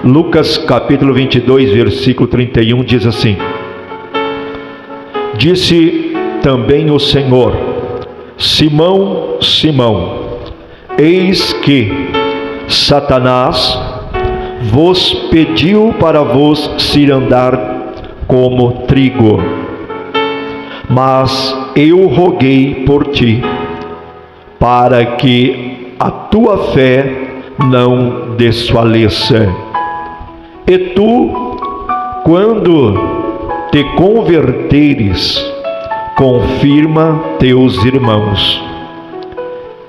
Lucas capítulo 22, versículo 31 diz assim: Disse também o Senhor: Simão, Simão, eis que Satanás vos pediu para vos cirandar como trigo, mas eu roguei por ti, para que a tua fé não desfaleça. E tu, quando te converteres, confirma teus irmãos.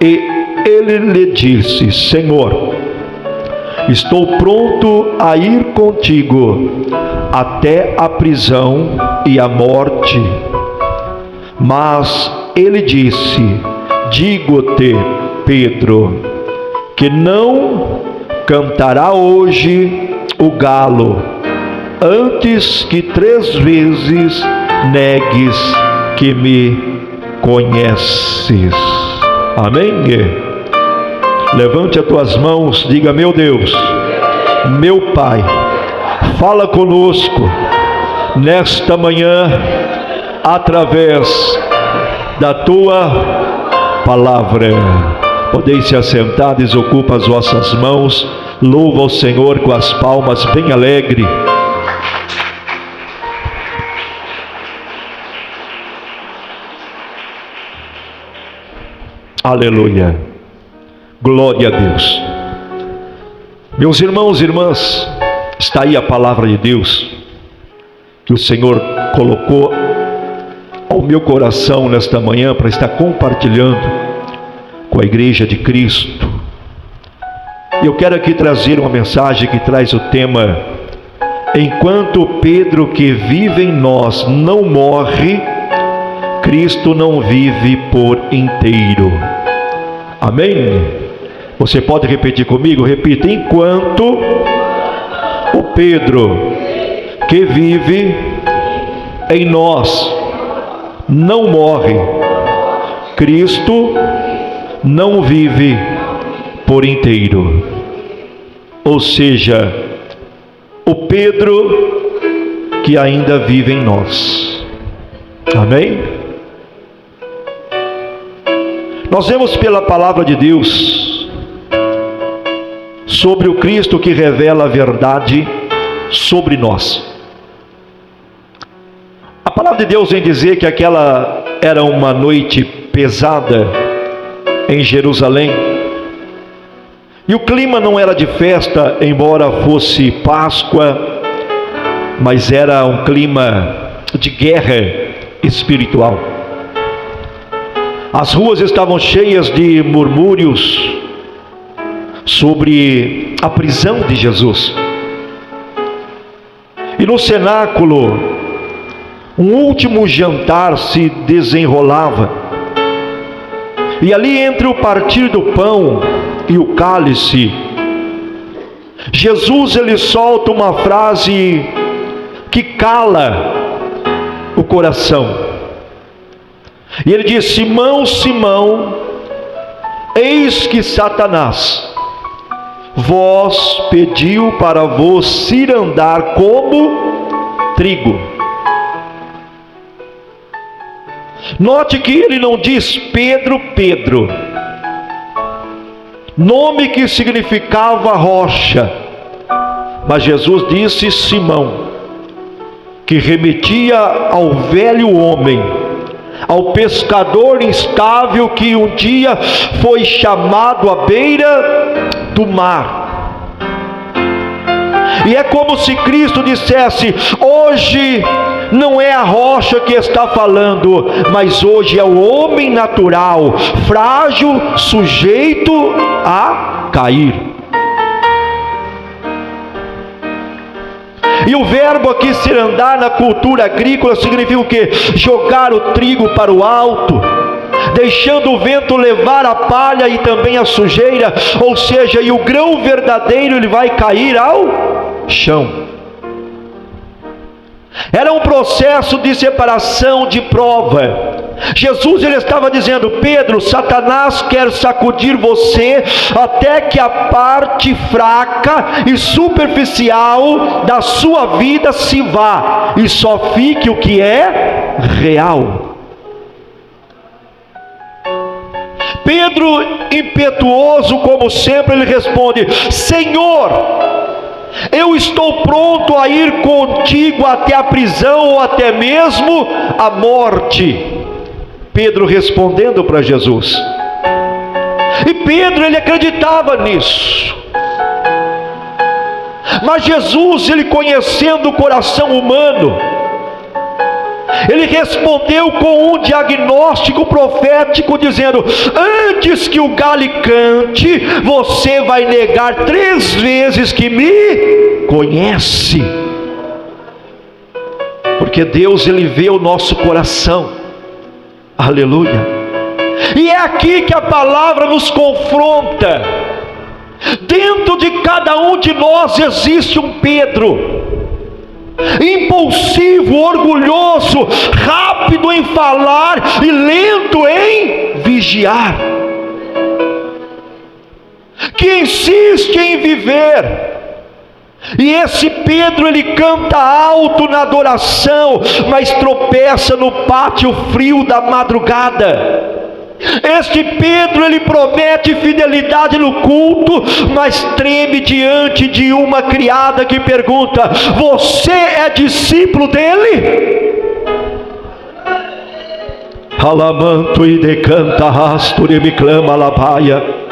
E ele lhe disse: Senhor, estou pronto a ir contigo até a prisão e a morte. Mas ele disse: Digo-te, Pedro, que não cantará hoje o galo, antes que 3 vezes negues que me conheces. Amém? Levante as tuas mãos, diga: meu Deus, meu Pai, fala conosco nesta manhã, através da tua palavra. Podeis se assentar, desocupa as vossas mãos, louva o Senhor com as palmas bem alegre. Aleluia, glória a Deus. Meus irmãos e irmãs, está aí a palavra de Deus que o Senhor colocou ao meu coração nesta manhã para estar compartilhando com a igreja de Cristo. Eu quero aqui trazer uma mensagem que traz o tema: enquanto Pedro que vive em nós não morre, Cristo não vive por inteiro. Amém? Você pode repetir comigo? Repita: enquanto o Pedro que vive em nós não morre, Cristo não vive por inteiro. Ou seja, o Pedro que ainda vive em nós. Amém? Nós vemos pela palavra de Deus sobre o Cristo que revela a verdade sobre nós. A palavra de Deus vem dizer que aquela era uma noite pesada em Jerusalém, e o clima não era de festa, embora fosse Páscoa, mas era um clima de guerra espiritual. As ruas estavam cheias de murmúrios sobre a prisão de Jesus, e no cenáculo um último jantar se desenrolava, e ali entre o partir do pão e o cálice, Jesus ele solta uma frase que cala o coração, e ele diz: Simão, Simão, eis que Satanás vos pediu para vos cirandar como trigo. Note que ele não diz Pedro, Pedro, nome que significava rocha, mas Jesus disse Simão, que remetia ao velho homem, ao pescador instável que um dia foi chamado à beira do mar. E é como se Cristo dissesse: hoje não é a rocha que está falando, mas hoje é o homem natural, frágil, sujeito a cair. E o verbo aqui cirandar na cultura agrícola significa o quê? Jogar o trigo para o alto, deixando o vento levar a palha e também a sujeira, ou seja, e o grão verdadeiro ele vai cair ao chão. Era um processo de separação, de prova. Jesus ele estava dizendo: Pedro, Satanás quer sacudir você até que a parte fraca e superficial da sua vida se vá e só fique o que é real. Pedro, impetuoso como sempre, ele responde: Senhor, eu estou pronto a ir contigo até a prisão ou até mesmo a morte. Pedro respondendo para Jesus. E Pedro, ele acreditava nisso. Mas Jesus, ele conhecendo o coração humano, ele respondeu com um diagnóstico profético, dizendo: antes que o galho cante, você vai negar 3 vezes que me conhece. Porque Deus, ele vê o nosso coração. Aleluia. E é aqui que a palavra nos confronta. Dentro de cada um de nós existe um Pedro, impulsivo, orgulhoso, rápido em falar e lento em vigiar, que insiste em viver. E esse Pedro, ele canta alto na adoração, mas tropeça no pátio frio da madrugada. Este Pedro, ele promete fidelidade no culto, mas treme diante de uma criada que pergunta: você é discípulo dele? Alamanto e decanta rasturi me clama labaia.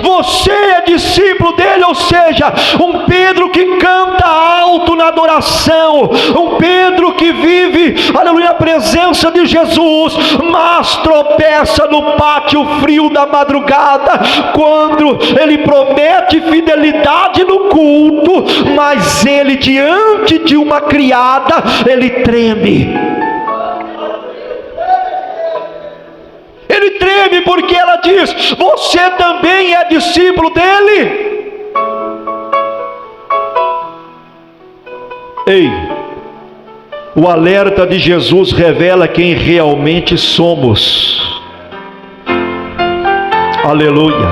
Você é discípulo dele, ou seja, um Pedro que canta alto na adoração, um Pedro que vive, aleluia, a presença de Jesus, mas tropeça no pátio frio da madrugada, quando ele promete fidelidade no culto, mas ele diante de uma criada, ele treme. Ele treme porque ela diz: você também é discípulo dele? Ei, o alerta de Jesus revela quem realmente somos. Aleluia.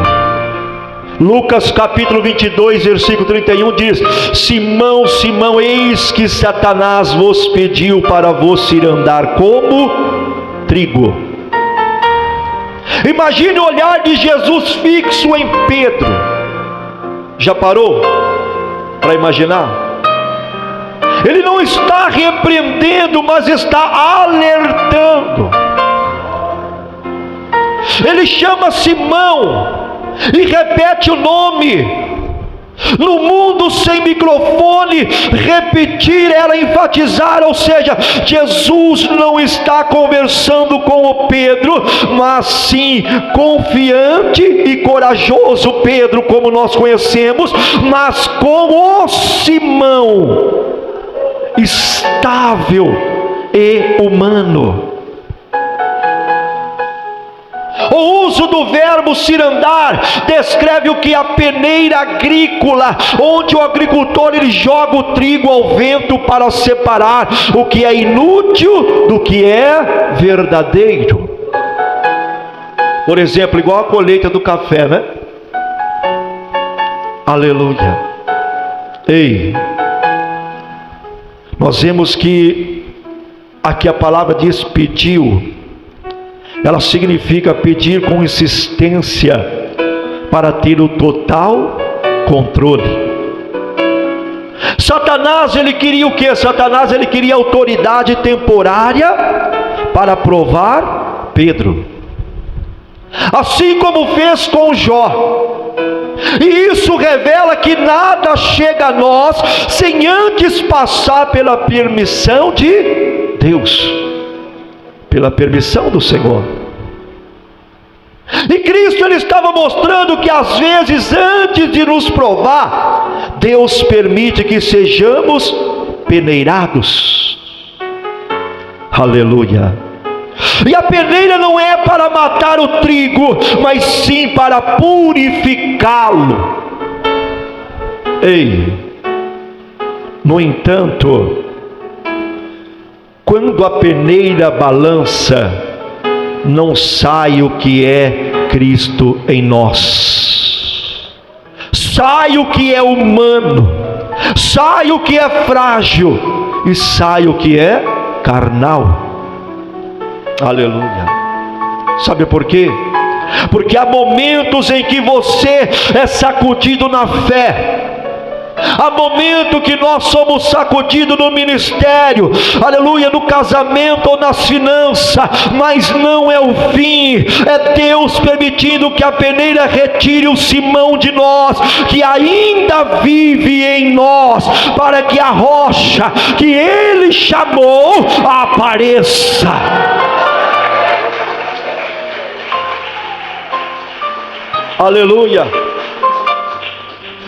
Lucas capítulo 22, versículo 31 diz: Simão, Simão, eis que Satanás vos pediu para vos ir andar como trigo. Imagine o olhar de Jesus fixo em Pedro. Já parou para imaginar? Ele não está repreendendo, mas está alertando. Ele chama Simão e repete o nome. No mundo sem microfone, repetir era enfatizar, ou seja, Jesus não está conversando com o Pedro, mas sim confiante e corajoso Pedro, como nós conhecemos, mas com o Simão, estável e humano. O uso do verbo cirandar descreve o que é a peneira agrícola, onde o agricultor ele joga o trigo ao vento para separar o que é inútil do que é verdadeiro. Por exemplo, igual a colheita do café, né? Aleluia. Ei, nós vemos que aqui a palavra diz pediu. Ela significa pedir com insistência para ter o total controle. Satanás, ele queria o que? Satanás, ele queria autoridade temporária para provar Pedro, assim como fez com Jó. E isso revela que nada chega a nós sem antes passar pela permissão de Deus, pela permissão do Senhor. E Cristo ele estava mostrando que às vezes, antes de nos provar, Deus permite que sejamos peneirados. Aleluia. E a peneira não é para matar o trigo, mas sim para purificá-lo. Ei, no entanto, quando a peneira balança, não sai o que é Cristo em nós. Sai o que é humano, sai o que é frágil e sai o que é carnal. Aleluia. Sabe por quê? Porque há momentos em que você é sacudido na fé. Há momento que nós somos sacudidos no ministério, aleluia, no casamento ou nas finanças, mas não é o fim. É Deus permitindo que a peneira retire o Simão de nós, que ainda vive em nós, para que a rocha que Ele chamou apareça. Aleluia.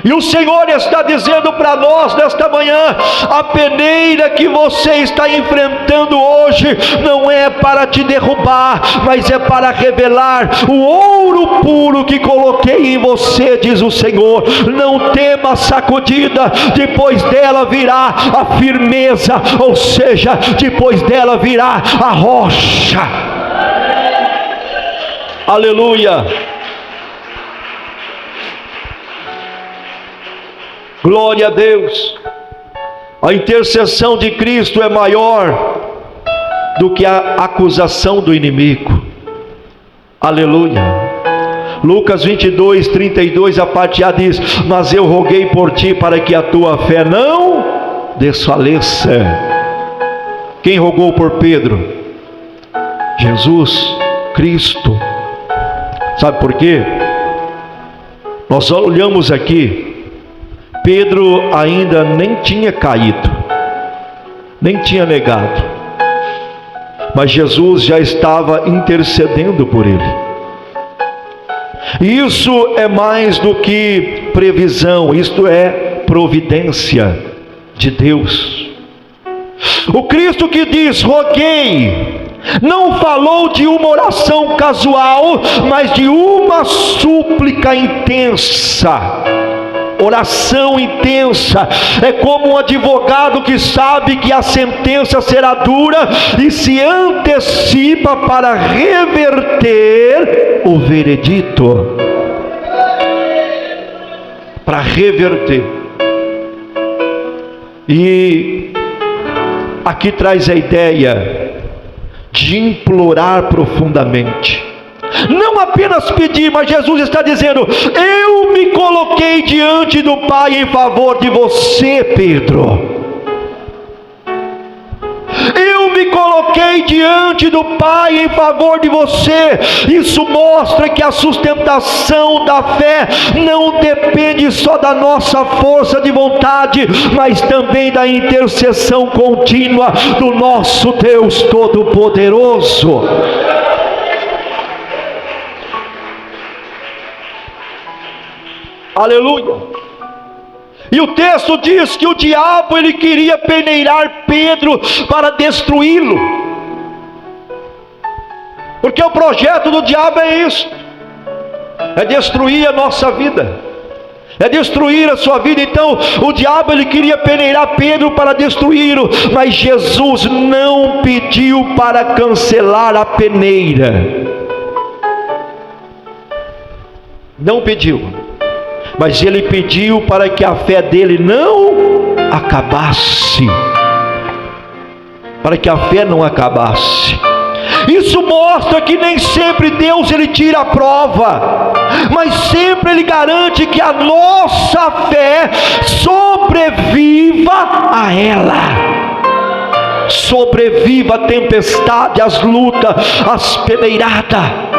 E o Senhor está dizendo para nós nesta manhã: a peneira que você está enfrentando hoje não é para te derrubar, mas é para revelar o ouro puro que coloquei em você, diz o Senhor. Não tema a sacudida, depois dela virá a firmeza, ou seja, depois dela virá a rocha. Aleluia. Glória a Deus. A intercessão de Cristo é maior do que a acusação do inimigo. Aleluia. Lucas 22, 32, a parte A diz: mas eu roguei por ti para que a tua fé não desfaleça. Quem rogou por Pedro? Jesus Cristo. Sabe por quê? Nós olhamos aqui, Pedro ainda nem tinha caído, nem tinha negado, mas Jesus já estava intercedendo por ele. E isso é mais do que previsão, isto é providência de Deus. O Cristo que diz roguei, não falou de uma oração casual, mas de uma súplica intensa. Oração intensa é como um advogado que sabe que a sentença será dura e se antecipa para reverter o veredito. Para reverter. E aqui traz a ideia de implorar profundamente. Não apenas pedir, mas Jesus está dizendo: eu me coloquei diante do Pai em favor de você, Pedro. Eu me coloquei diante do Pai em favor de você. Isso mostra que a sustentação da fé não depende só da nossa força de vontade, mas também da intercessão contínua do nosso Deus Todo-Poderoso. Aleluia. E o texto diz que o diabo ele queria peneirar Pedro para destruí-lo, porque o projeto do diabo é isso, é destruir a nossa vida, é destruir a sua vida. Então o diabo ele queria peneirar Pedro para destruí-lo, mas Jesus não pediu para cancelar a peneira, não pediu, mas ele pediu para que a fé dele não acabasse, para que a fé não acabasse. Isso mostra que nem sempre Deus ele tira a prova, mas sempre ele garante que a nossa fé sobreviva a ela, sobreviva a tempestade, as lutas, as peneiradas.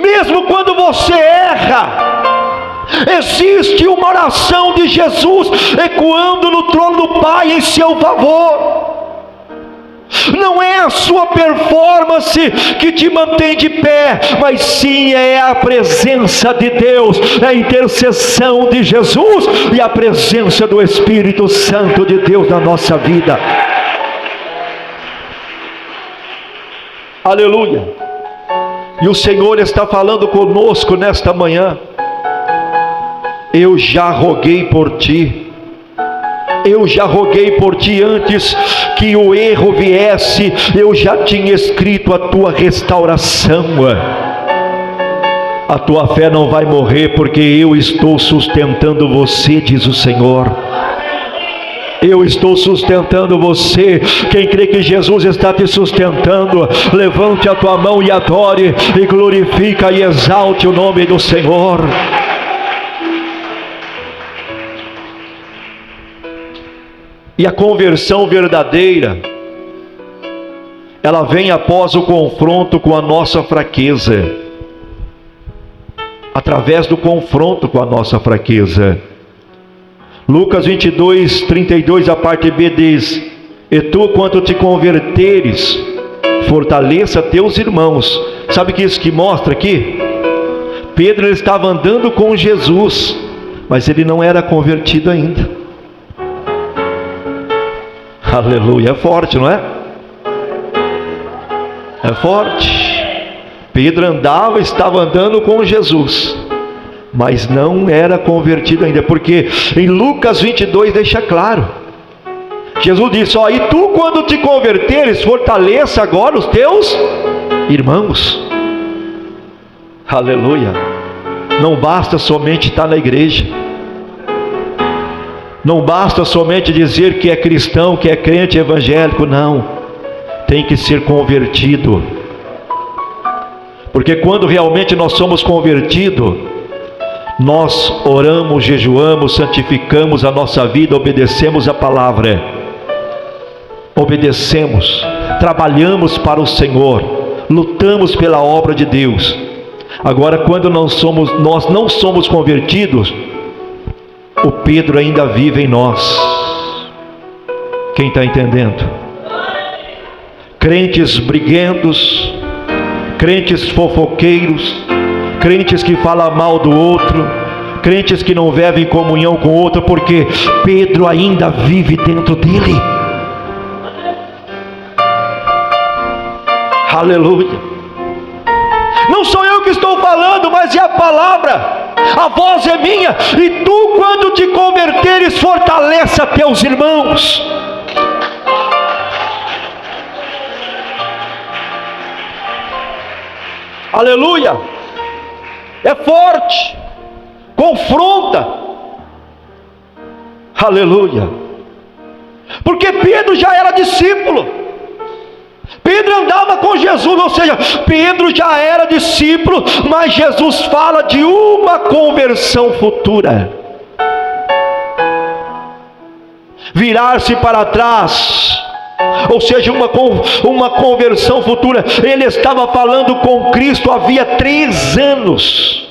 Mesmo quando você erra, existe uma oração de Jesus ecoando no trono do Pai em seu favor. Não é a sua performance que te mantém de pé, mas sim é a presença de Deus, é a intercessão de Jesus e a presença do Espírito Santo de Deus na nossa vida. Aleluia. E o Senhor está falando conosco nesta manhã: eu já roguei por ti, eu já roguei por ti antes que o erro viesse, eu já tinha escrito a tua restauração. A tua fé não vai morrer, porque eu estou sustentando você, diz o Senhor. Eu estou sustentando você. Quem crê que Jesus está te sustentando, levante a tua mão e adore, e glorifica e exalte o nome do Senhor. E a conversão verdadeira, ela vem após o confronto com a nossa fraqueza. Através do confronto com a nossa fraqueza. Lucas 22, 32, a parte B diz: e tu, quando te converteres, fortaleça teus irmãos. Sabe o que isso que mostra aqui? Pedro estava andando com Jesus, mas ele não era convertido ainda. Aleluia, é forte, não é? É forte. Pedro estava andando com Jesus, mas não era convertido ainda, porque em Lucas 22 deixa claro, Jesus disse: ó, e tu, quando te converteres, fortaleça agora os teus irmãos. Aleluia. Não basta somente estar na igreja, não basta somente dizer que é cristão, que é crente evangélico, não, tem que ser convertido. Porque quando realmente nós somos convertidos, nós oramos, jejuamos, santificamos a nossa vida, obedecemos a palavra, obedecemos, trabalhamos para o Senhor, lutamos pela obra de Deus. Agora, quando nós não somos convertidos, o Pedro ainda vive em nós. Quem está entendendo? Crentes briguentos, crentes fofoqueiros, crentes que falam mal do outro, crentes que não vivem em comunhão com o outro, porque Pedro ainda vive dentro dele. Aleluia. Não sou eu que estou falando, mas é a palavra, a voz é minha. E tu, quando te converteres, fortaleça teus irmãos. Aleluia. É forte, confronta. Aleluia. Porque Pedro já era discípulo, Pedro andava com Jesus, ou seja, Pedro já era discípulo, mas Jesus fala de uma conversão futura. Virar-se para trás, ou seja, uma conversão futura. Ele estava falando com Cristo havia 3 anos.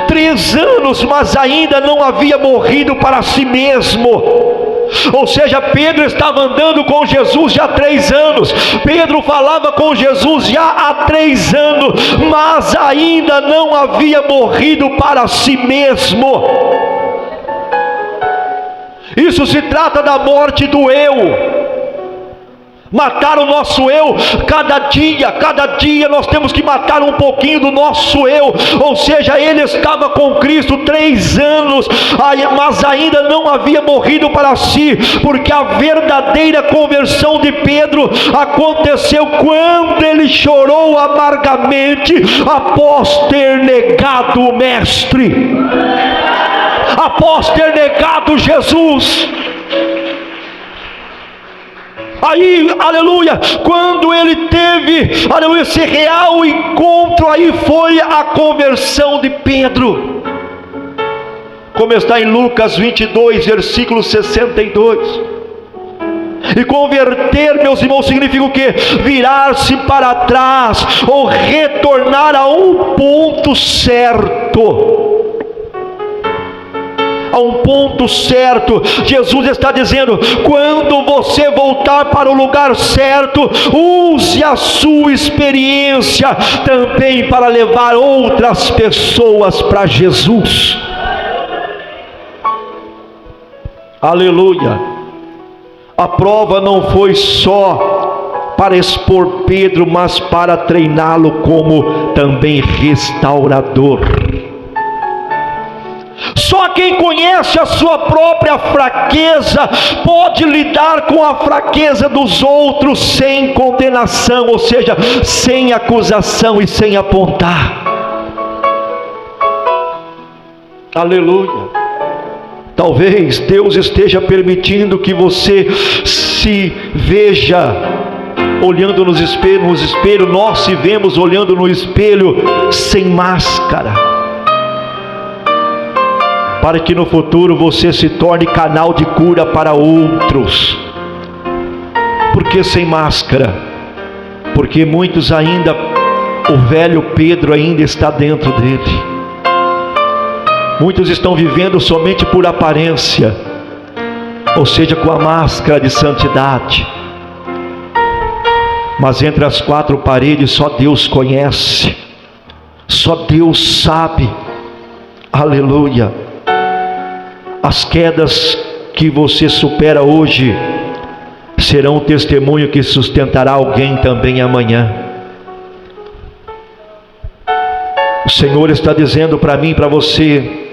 3 anos, mas ainda não havia morrido para si mesmo. Ou seja, Pedro estava andando com Jesus já há 3 anos. Pedro falava com Jesus já há 3 anos, mas ainda não havia morrido para si mesmo. Isso se trata da morte do eu. Matar o nosso eu. Cada dia nós temos que matar um pouquinho do nosso eu. Ou seja, ele estava com Cristo 3 anos, mas ainda não havia morrido para si, porque a verdadeira conversão de Pedro aconteceu quando ele chorou amargamente após ter negado o Mestre, após ter negado Jesus. Aí, aleluia, quando ele teve, aleluia, esse real encontro, aí foi a conversão de Pedro, como está em Lucas 22, versículo 62. E converter, meus irmãos, significa o quê? Virar-se para trás, ou retornar a um ponto certo. A um ponto certo. Jesus está dizendo: quando você voltar para o lugar certo, use a sua experiência também para levar outras pessoas para Jesus. Aleluia. A prova não foi só para expor Pedro, mas para treiná-lo como também restaurador. Só quem conhece a sua própria fraqueza pode lidar com a fraqueza dos outros sem condenação, ou seja, sem acusação e sem apontar. Aleluia. Talvez Deus esteja permitindo que você se veja olhando no espelho, nós se vemos olhando no espelho sem máscara, para que no futuro você se torne canal de cura para outros. Por que sem máscara? Porque muitos ainda, o velho Pedro ainda está dentro dele. Muitos estão vivendo somente por aparência, ou seja, com a máscara de santidade. Mas entre as quatro paredes só Deus conhece, só Deus sabe. Aleluia. As quedas que você supera hoje serão um testemunho que sustentará alguém também amanhã. O Senhor está dizendo para mim e para você: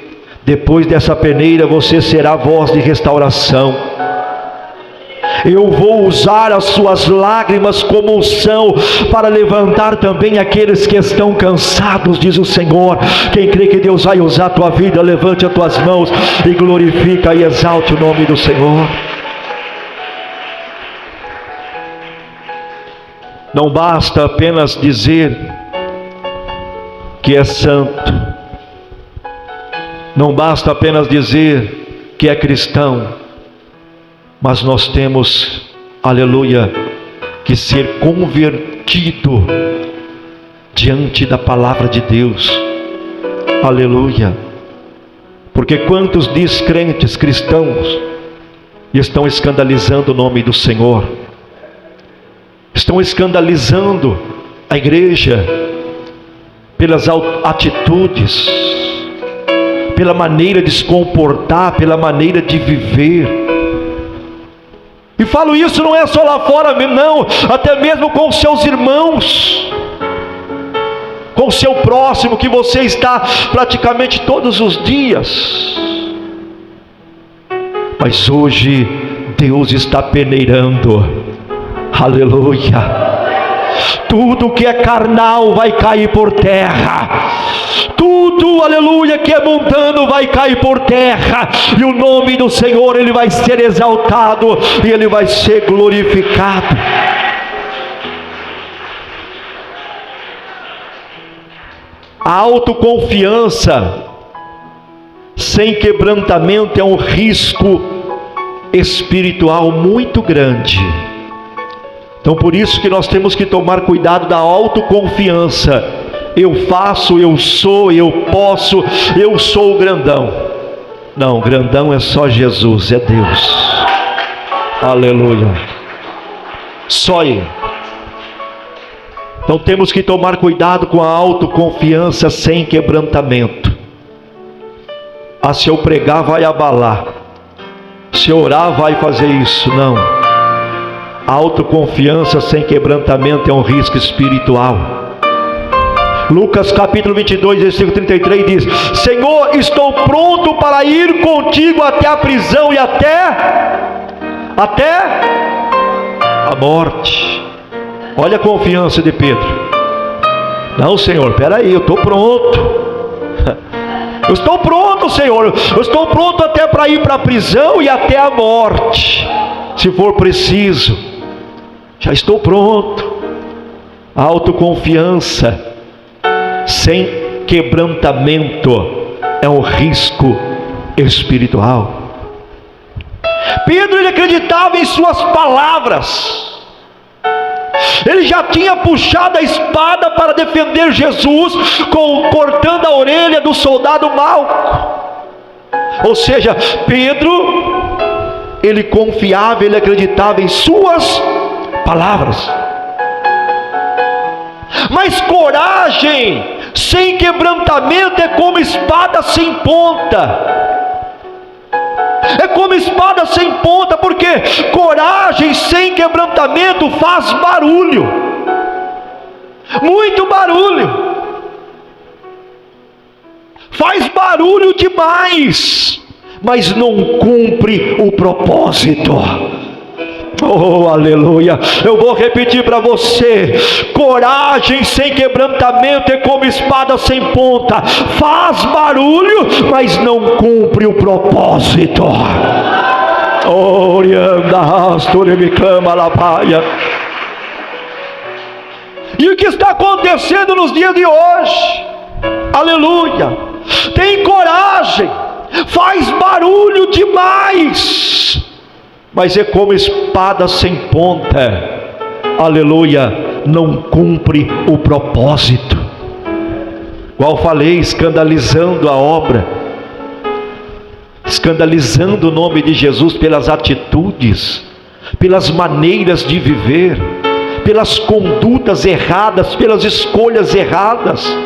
depois dessa peneira você será voz de restauração. Eu vou usar as suas lágrimas como unção para levantar também aqueles que estão cansados, diz o Senhor. Quem crê que Deus vai usar a tua vida, levante as tuas mãos e glorifica e exalte o nome do Senhor. Não basta apenas dizer que é santo, não basta apenas dizer que é cristão, mas nós temos, aleluia, que ser convertido diante da palavra de Deus. Aleluia. Porque quantos descrentes cristãos estão escandalizando o nome do Senhor, estão escandalizando a igreja pelas atitudes, pela maneira de se comportar, pela maneira de viver. E falo isso não é só lá fora, não, até mesmo com os seus irmãos, com o seu próximo, que você está praticamente todos os dias. Mas hoje Deus está peneirando, aleluia. Tudo que é carnal vai cair por terra, tudo, aleluia, que é mundano vai cair por terra, e o nome do Senhor, Ele vai ser exaltado, e Ele vai ser glorificado. A autoconfiança sem quebrantamento é um risco espiritual muito grande. Então por isso que nós temos que tomar cuidado da autoconfiança. Eu faço, eu sou, eu posso, eu sou o grandão. Não, grandão é só Jesus, é Deus. Aleluia. Só Ele. Então temos que tomar cuidado com a autoconfiança sem quebrantamento. Ah, se eu pregar vai abalar, se eu orar vai fazer isso. Não. A autoconfiança sem quebrantamento é um risco espiritual. Lucas capítulo 22, versículo 33 diz: Senhor, estou pronto para ir contigo até a prisão e até a morte. Olha a confiança de Pedro. Não, Senhor, peraí, eu estou pronto. Eu estou pronto, Senhor. Eu estou pronto até para ir para a prisão e até a morte, se for preciso. Já estou pronto. A autoconfiança sem quebrantamento é um risco espiritual. Pedro, ele acreditava em suas palavras. Ele já tinha puxado a espada para defender Jesus, cortando a orelha do soldado mau. Ou seja, Pedro, ele confiava, ele acreditava em suas palavras. Mas coragem sem quebrantamento é como espada sem ponta. É como espada sem ponta, porque coragem sem quebrantamento faz barulho, muito barulho. faz barulho demais, mas não cumpre o propósito. Oh, aleluia. Eu vou repetir para você: coragem sem quebrantamento é como espada sem ponta, faz barulho, mas não cumpre o propósito. Oh, me clama la paia. E o que está acontecendo nos dias de hoje? Aleluia. Tem coragem, faz barulho demais, mas é como espada sem ponta. Aleluia, não cumpre o propósito. Igual falei, escandalizando a obra, escandalizando o nome de Jesus pelas atitudes, pelas maneiras de viver, pelas condutas erradas, pelas escolhas erradas.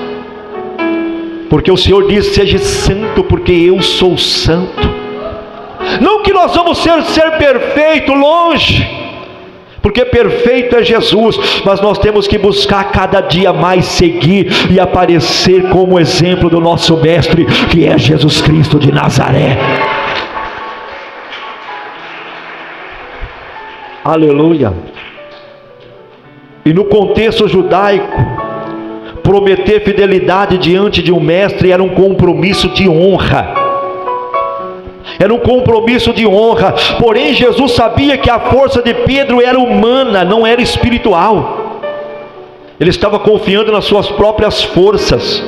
Porque o Senhor diz: seja santo, porque eu sou santo. Não que nós vamos ser perfeito, longe, porque perfeito é Jesus, mas nós temos que buscar cada dia mais seguir e aparecer como exemplo do nosso mestre, que é Jesus Cristo de Nazaré. Aleluia. E no contexto judaico, prometer fidelidade diante de um mestre era um compromisso de honra. Era um compromisso de honra. Porém, Jesus sabia que a força de Pedro era humana, não era espiritual. Ele estava confiando nas suas próprias forças,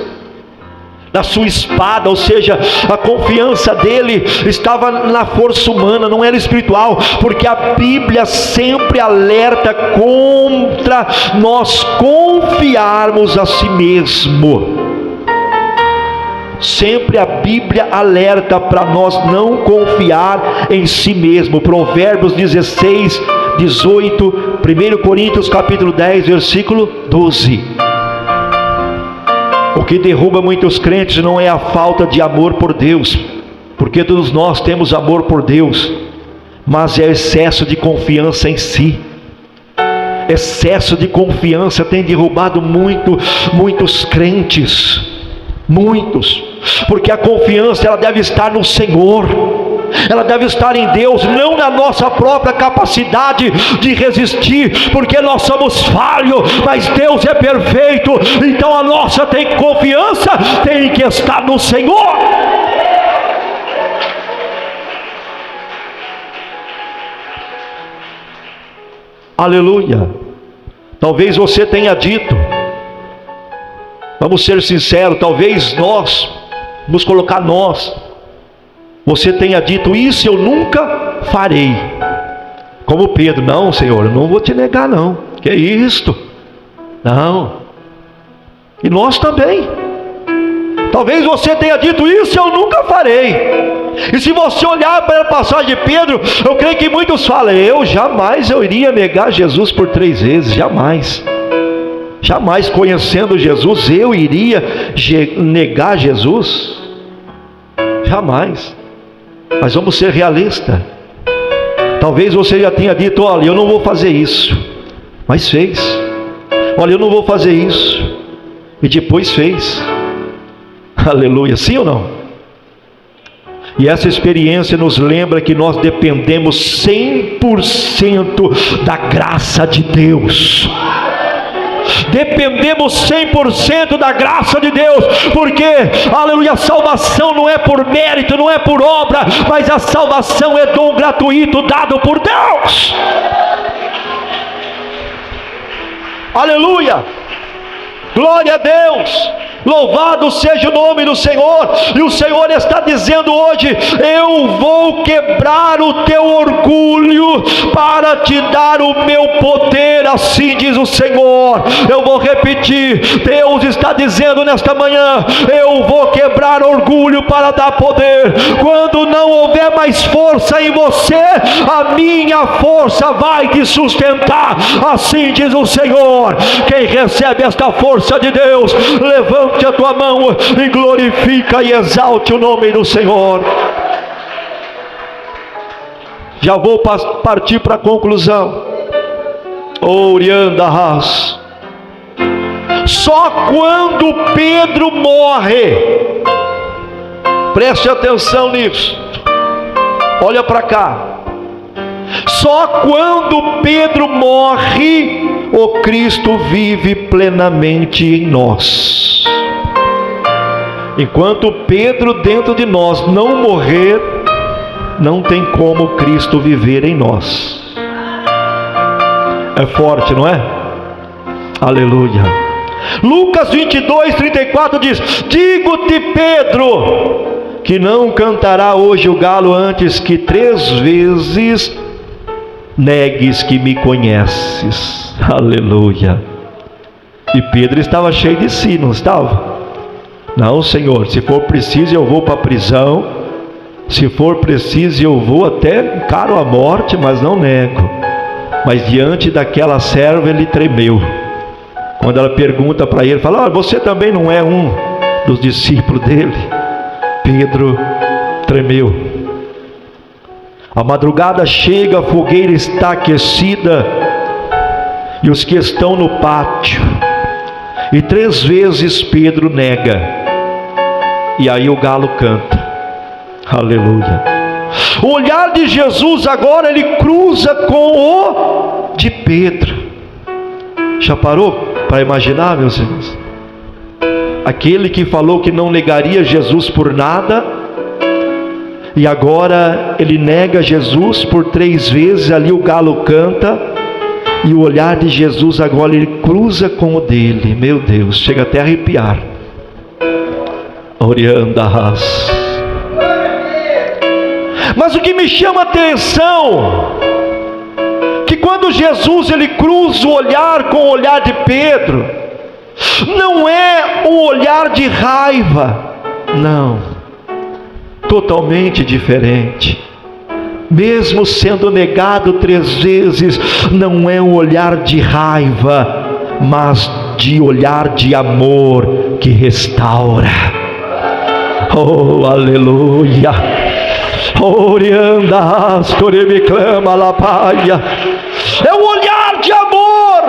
na sua espada, ou seja, a confiança dele estava na força humana, não era espiritual, porque a Bíblia sempre alerta contra nós confiarmos a si mesmo. Sempre a Bíblia alerta para nós não confiar em si mesmo. Provérbios 16, 18, 1 Coríntios capítulo 10, versículo 12. O que derruba muitos crentes não é a falta de amor por Deus, porque todos nós temos amor por Deus, mas é excesso de confiança em si. Excesso de confiança tem derrubado muitos crentes, muitos. Porque a confiança, ela deve estar no Senhor, ela deve estar em Deus, não na nossa própria capacidade de resistir, porque nós somos falhos, mas Deus é perfeito. Então a nossa confiança tem que estar no Senhor. Aleluia. Talvez você tenha dito, vamos ser sinceros, talvez vamos colocar nós, você tenha dito: isso eu nunca farei. Como Pedro: não, Senhor, eu não vou te negar não. Que é isto? Não. E nós também. Talvez você tenha dito: isso eu nunca farei. E se você olhar para a passagem de Pedro, eu creio que muitos falam: eu iria negar Jesus por 3 vezes. Jamais, conhecendo Jesus, eu iria negar Jesus. Jamais. Mas vamos ser realistas. Talvez você já tenha dito: olha, eu não vou fazer isso, mas fez. Olha, eu não vou fazer isso, e depois fez. Aleluia, sim ou não? E essa experiência nos lembra que nós dependemos 100% da graça de Deus. Dependemos 100% da graça de Deus, porque, aleluia, a salvação não é por mérito, não é por obra, mas a salvação é dom gratuito dado por Deus. Aleluia, glória a Deus. Louvado seja o nome do Senhor. E o Senhor está dizendo hoje: eu vou quebrar o teu orgulho para te dar o meu poder, assim diz o Senhor. Eu vou repetir: Deus está dizendo nesta manhã: eu vou quebrar orgulho para dar poder. Quando não houver mais força em você, a minha força vai te sustentar, assim diz o Senhor. Quem recebe esta força de Deus, levanta a tua mão e glorifica e exalte o nome do Senhor. Já vou partir para a conclusão. Oriandas. Só quando Pedro morre Preste atenção nisso. Olha para cá. Só quando Pedro morre, o Cristo vive plenamente em nós. Enquanto Pedro dentro de nós não morrer, não tem como Cristo viver em nós. É forte, não é? Aleluia. Lucas 22:34 diz: digo-te, Pedro, que não cantará hoje o galo antes que 3 vezes negues que me conheces. Aleluia. E Pedro estava cheio de si, não estava? Não, Senhor, se for preciso eu vou para a prisão, se for preciso eu vou até encaro a morte, mas não nego. Mas diante daquela serva ele tremeu. Quando ela pergunta para ele, fala: você também não é um dos discípulos dele? Pedro tremeu. A madrugada chega, a fogueira está aquecida, e os que estão no pátio, e 3 vezes Pedro nega, e aí o galo canta. Aleluia. O olhar de Jesus agora, ele cruza com o de Pedro. Já parou para imaginar, meus irmãos? Aquele que falou que não negaria Jesus por nada, e agora ele nega Jesus por 3 vezes. Ali o galo canta, e o olhar de Jesus agora ele cruza com o dele. Meu Deus, chega até a arrepiar. Oriandas. Mas o que me chama a atenção, que quando Jesus ele cruza o olhar com o olhar de Pedro, não é um olhar de raiva, não, totalmente diferente. Mesmo sendo negado 3 vezes, não é um olhar de raiva, mas de olhar de amor que restaura. Oh, aleluia. Oriandas, me clama la paia. É um olhar de amor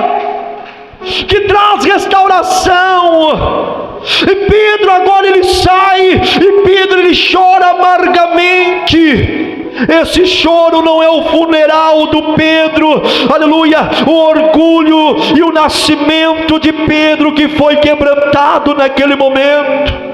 que traz restauração. E Pedro agora ele sai, e Pedro ele chora amargamente. Esse choro não é o funeral do Pedro, aleluia, o orgulho e o nascimento de Pedro que foi quebrantado naquele momento.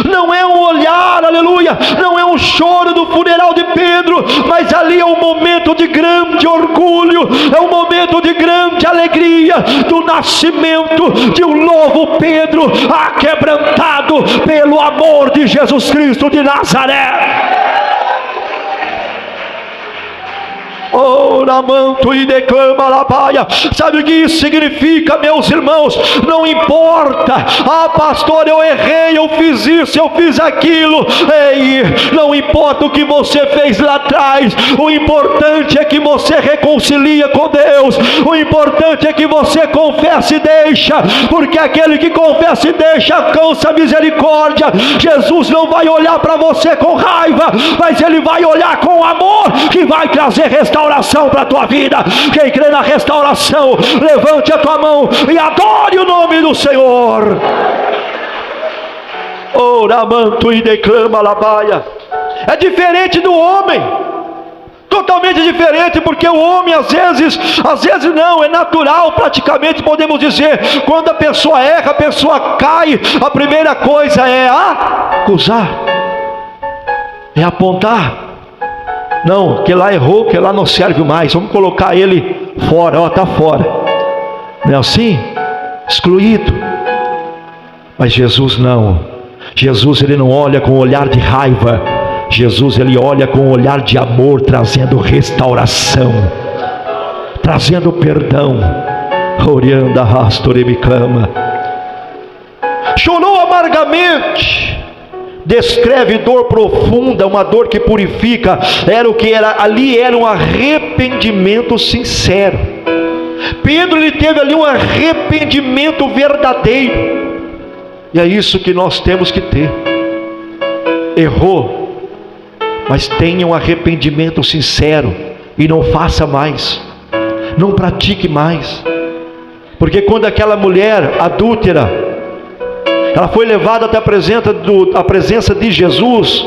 Não é um olhar, aleluia, não é um choro do funeral de Pedro, mas ali é um momento de grande orgulho, é um momento de grande alegria, do nascimento de um novo Pedro, aquebrantado pelo amor de Jesus Cristo de Nazaré. Oramanto e declama la paia. Sabe o que isso significa, meus irmãos? Não importa, pastor, eu errei, eu fiz isso, eu fiz aquilo. Ei, não importa o que você fez lá atrás, o importante é que você reconcilia com Deus. O importante é que você confessa e deixa, porque aquele que confessa e deixa alcança a misericórdia. Jesus não vai olhar para você com raiva, mas ele vai olhar com amor, que vai trazer restauração para a tua vida. Quem crê na restauração, levante a tua mão e adore o nome do Senhor. Oramanto e declama labaia. É diferente do homem, totalmente diferente, porque o homem às vezes não, é natural, praticamente podemos dizer, quando a pessoa erra, a pessoa cai, a primeira coisa é acusar, é apontar. Não, que lá errou, que lá não serve mais, vamos colocar ele fora, está fora. Não é assim? Excluído. Mas Jesus não. Jesus ele não olha com olhar de raiva. Jesus ele olha com olhar de amor, trazendo restauração, trazendo perdão. Orianda rastor me clama. Chorou amargamente. Descreve dor profunda, uma dor que purifica. Era o que era ali, era um arrependimento sincero. Pedro ele teve ali um arrependimento verdadeiro, e é isso que nós temos que ter. Errou, mas tenha um arrependimento sincero, e não faça mais, não pratique mais. Porque quando aquela mulher adúltera, ela foi levada até a presença de Jesus.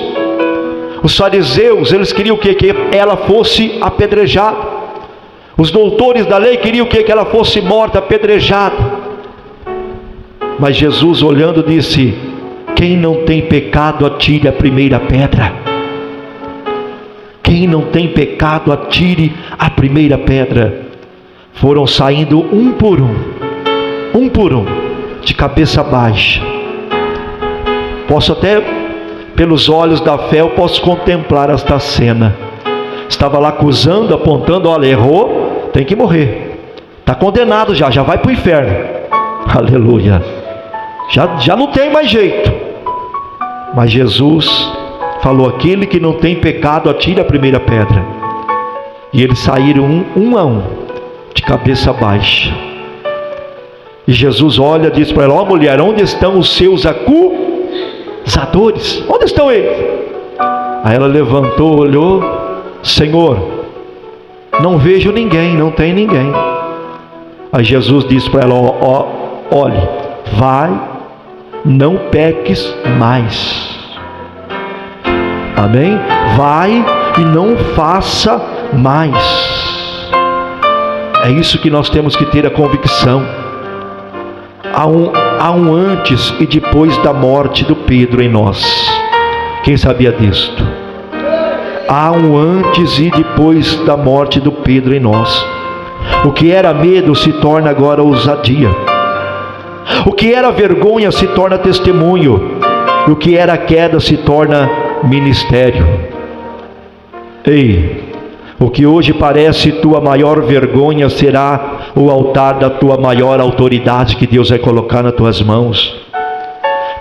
Os fariseus, eles queriam que ela fosse apedrejada. Os doutores da lei queriam que ela fosse morta, apedrejada. Mas Jesus, olhando, disse: quem não tem pecado, atire a primeira pedra. Quem não tem pecado, atire a primeira pedra. Foram saindo um por um, de cabeça baixa. Posso até, pelos olhos da fé, eu posso contemplar esta cena. Estava lá acusando, apontando: olha, errou, tem que morrer, está condenado já vai para o inferno. Aleluia. Já não tem mais jeito. Mas Jesus falou: aquele que não tem pecado, atire a primeira pedra. E eles saíram um a um, de cabeça baixa. E Jesus olha e diz para ela: ó mulher, onde estão os seus acusadores? Onde estão eles? Aí ela levantou, olhou: Senhor, não vejo ninguém, não tem ninguém. Aí Jesus disse para ela: olhe, vai, não peques mais. Amém? Vai e não faça mais. É isso que nós temos que ter a convicção. Há um antes e depois da morte do Pedro em nós. Quem sabia disto? Há um antes e depois da morte do Pedro em nós. O que era medo se torna agora ousadia. O que era vergonha se torna testemunho. O que era queda se torna ministério. Ei, o que hoje parece tua maior vergonha será o altar da tua maior autoridade que Deus vai colocar nas tuas mãos.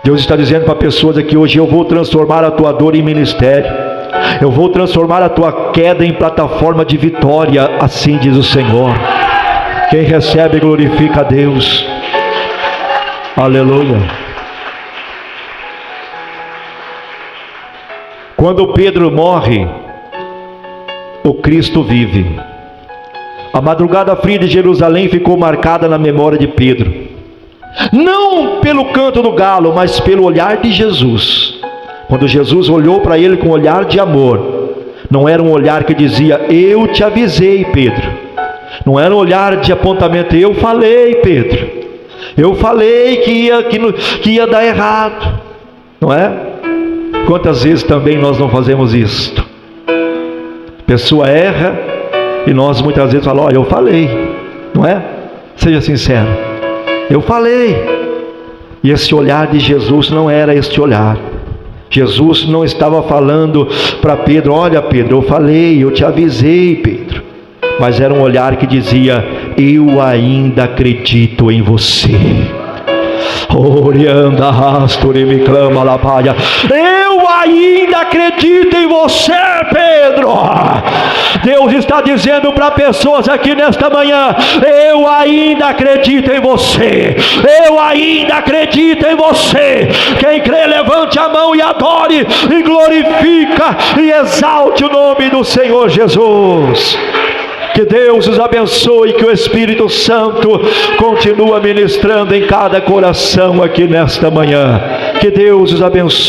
Deus está dizendo para pessoas aqui hoje: eu vou transformar a tua dor em ministério. Eu vou transformar a tua queda em plataforma de vitória, assim diz o Senhor. Quem recebe glorifica a Deus. Aleluia. Quando Pedro morre, o Cristo vive. A madrugada fria de Jerusalém ficou marcada na memória de Pedro, não pelo canto do galo, mas pelo olhar de Jesus. Quando Jesus olhou para ele com um olhar de amor, não era um olhar que dizia: eu te avisei, Pedro. Não era um olhar de apontamento: eu falei, Pedro, eu falei que ia dar errado. Não é? Quantas vezes também nós não fazemos isto? A pessoa erra e nós muitas vezes falamos: olha, eu falei. Não é? Seja sincero: eu falei. E esse olhar de Jesus não era este olhar. Jesus não estava falando para Pedro: olha, Pedro, eu falei, eu te avisei, Pedro. Mas era um olhar que dizia: eu ainda acredito em você. Eu ainda acredito em você, Pedro. Deus está dizendo para pessoas aqui nesta manhã: eu ainda acredito em você. Eu ainda acredito em você. Quem crê, levante a mão e adore, e glorifica e exalte o nome do Senhor Jesus. Que Deus os abençoe, que o Espírito Santo continue ministrando em cada coração aqui nesta manhã. Que Deus os abençoe.